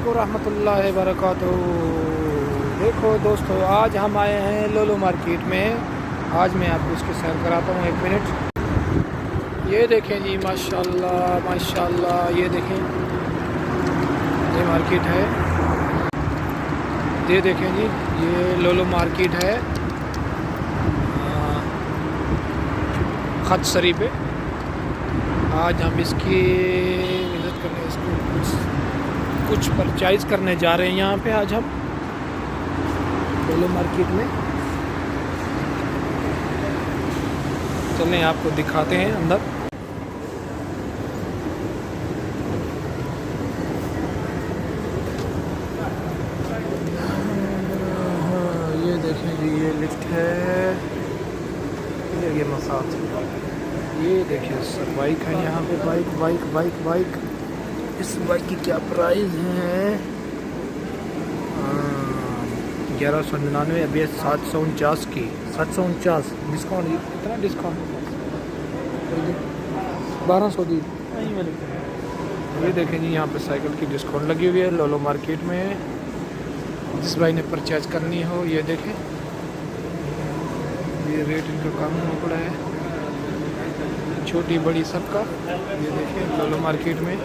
वालेकुम रहमतुल्लाहि व बरकातहू। देखो दोस्तों, आज हम आए हैं लोलो मार्केट में। आज मैं आपको इसकी सैर कराता हूँ, 1 मिनट। ये देखें जी, माशाल्लाह माशाल्लाह, ये देखें, ये मार्केट है। ये देखें जी, ये लोलो मार्केट है खतसरी पे। आज हम इसकी विज़िट करने, इसको कुछ परचेज करने जा रहे हैं यहाँ पे। आज हम लोलो मार्केट में चलें, आपको दिखाते हैं अंदर। ये देखें जी, ये लिफ्ट है, ये मसाज। ये देखिए सर, बाइक है यहाँ पे, बाइक बाइक बाइक बाइक। इस बाइक की क्या प्राइस है? 1199, अभी 749 की। 749 डिस्काउंट, कितना डिस्काउंट? 1200 दी। ये देखें जी, यहाँ पे साइकिल की डिस्काउंट लगी हुई है लोलो मार्केट में। जिस भाई ने परचेज करनी हो, ये देखें, ये रेट इनका कम हो पड़ा है, छोटी बड़ी सबका। ये देखें लोलो मार्केट में।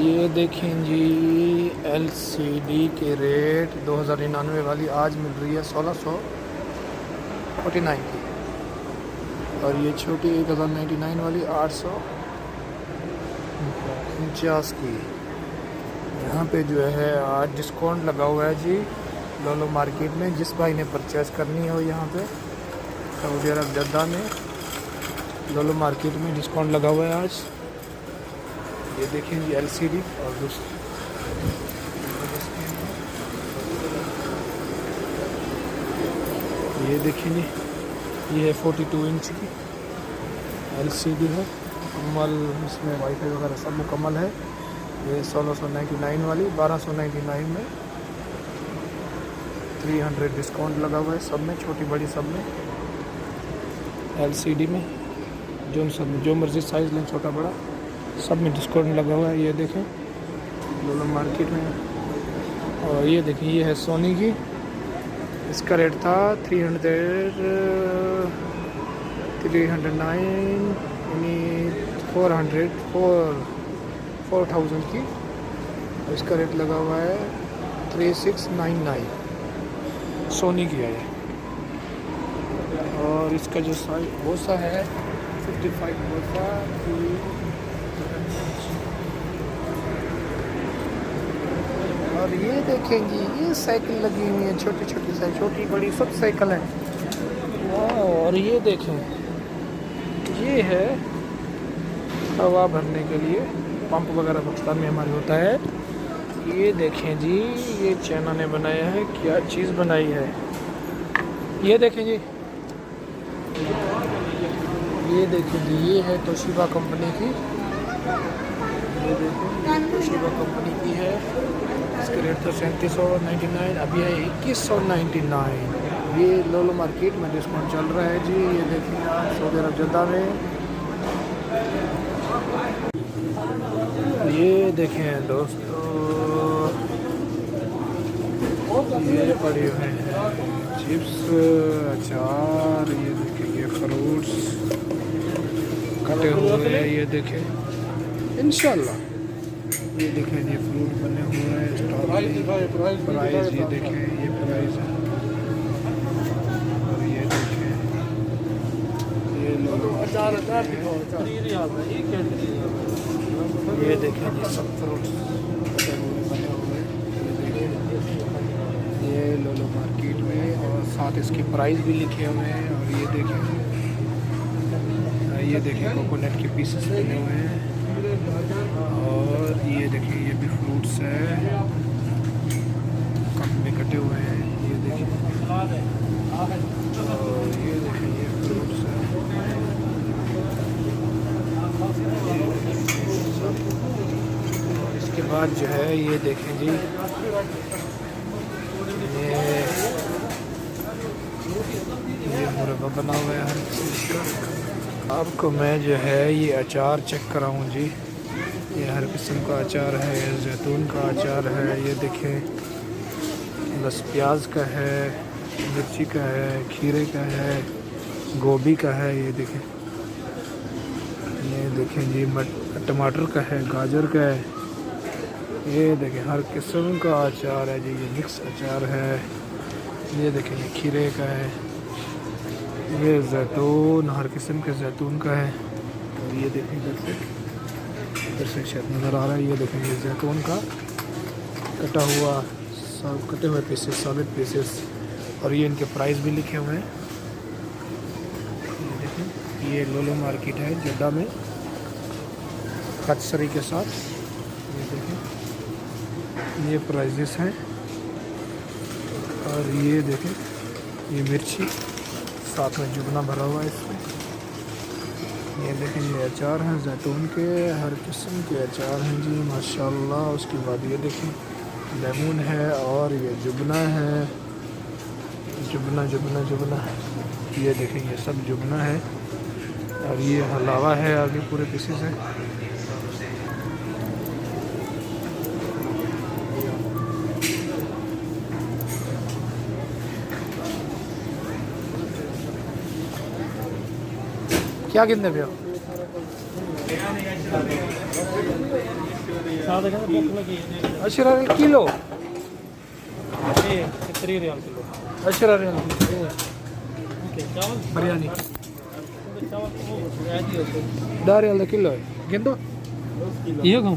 ये देखें जी, LCD के रेट 2099 वाली आज मिल रही है 1649 की, और ये छोटी 1099 वाली 849 की। यहाँ पे जो है आज डिस्काउंट लगा हुआ है जी लोलो मार्केट में। जिस भाई ने परचेज करनी हो यहाँ पे सऊदी अरब जद्दा में, लोलो मार्केट में डिस्काउंट लगा हुआ है आज। ये देखें जी, LCD। और दूसरी ये देखें जी, ये है 42 इंच की LCD है, मुकम्मल इसमें वाईफाई वगैरह सब मुकम्मल है। ये 1699 वाली 1299 में 300 डिस्काउंट लगा हुआ है सब में, छोटी बड़ी सब में, LCD में। जो सब में जो मर्ज़ी साइज़ लें, छोटा बड़ा, सब में डिस्काउंट लगा हुआ है। ये देखें लोलो मार्केट में। और ये देखें, ये है सोनी की। इसका रेट था 309 यानी 4000 की। और इसका रेट लगा हुआ है 3699, सोनी की है। और इसका जो साइज बोसा है 55 बोसा की। और ये देखेंगी, ये साइकिल लगी हुई है, छोटी छोटी साइकिल, छोटी बड़ी सब साइकिल हैं। और ये देखें, ये है हवा भरने के लिए, पंप वगैरह पाकिस्तान में हमारे होता है। ये देखें जी, ये चाइना ने बनाया है, क्या चीज़ बनाई है। ये देखें जी, ये देखें जी, ये है तोशिबा कंपनी की। ये देखें, तोशिबा कंपनी की है। इसका रेट था 3799, अभी है 2199। ये लोलो मार्केट में डिस्काउंट चल रहा है जी। ये देखिए आप सऊदी अरब जद्दा में। ये देखें दोस्तों, ये पड़े हुए हैं चिप्स, अचार। ये देखें, ये फ्रूट्स कटे हुए हैं। ये देखें इंशाल्लाह। ये देखें, ये फ्रूट बने हुए हैं, स्ट्रॉबेरी। प्राइस ये देखें, ये प्राइस है। और ये देखें, ये लोग, ये देखें जी, सब फ्रूट्स बने हुए हैं। ये देखें, ये लोलो मार्केट में, और साथ इसकी प्राइस भी लिखे हुए हैं। और ये देखें कोकोनट के पीसेस बने हुए हैं। और ये देखिए, ये भी फ्रूट्स है, कप में कटे हुए हैं। ये देखिए, और ये देखिए, ये फ्रूट्स है। इसके बाद जो है, ये देखें जी, ये ढाबा बना हुआ है हर चीज़ का। आपको मैं जो है ये अचार चेक कराऊँ जी। ये हर किस्म का अचार है, जैतून का अचार है, ये देखें, बस प्याज का है, मिर्ची का है, खीरे का है, गोभी का है, ये देखें जी, टमाटर का है, गाजर का है, ये देखें हर किस्म का अचार है जी। ये मिक्स अचार है, ये देखें ये खीरे का है, ये जैतून, हर किस्म के जैतून का है। और ये देखें इधर से शायद नज़र आ रहा है, ये देखें ये जैतून का कटा हुआ, सब कटे हुए पीसेस, सॉलिड पीसेस। और ये इनके प्राइस भी लिखे हुए हैं। ये देखें, ये लोलो मार्केट है जड्डा में, कचसरी के साथ। ये देखें ये प्राइजेस हैं। और ये देखें ये मिर्ची, साथ में जुगना भरा हुआ है इसमें। ये देखें ये अचार हैं जैतून के, हर किस्म के अचार हैं जी माशाल्लाह। उसके बाद ये देखें लेमन है, और ये जुगना है, जुगना ये देखें ये सब जुगना है। और ये हलावा है, आगे पूरे पीसेस है। क्या कितने पे हो? अशरा किलो, अशरा बिरयानी 10 रियाल किलो है। गिन दो ये कौन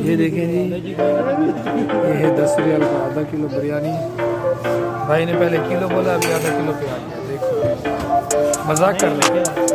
ये देखें जी, ये है 10 रियाल का आधा किलो बिरयानी। भाई ने पहले किलो बोला, अभी आधा किलो पे आ गया। देखो मजाक कर रहे हैं।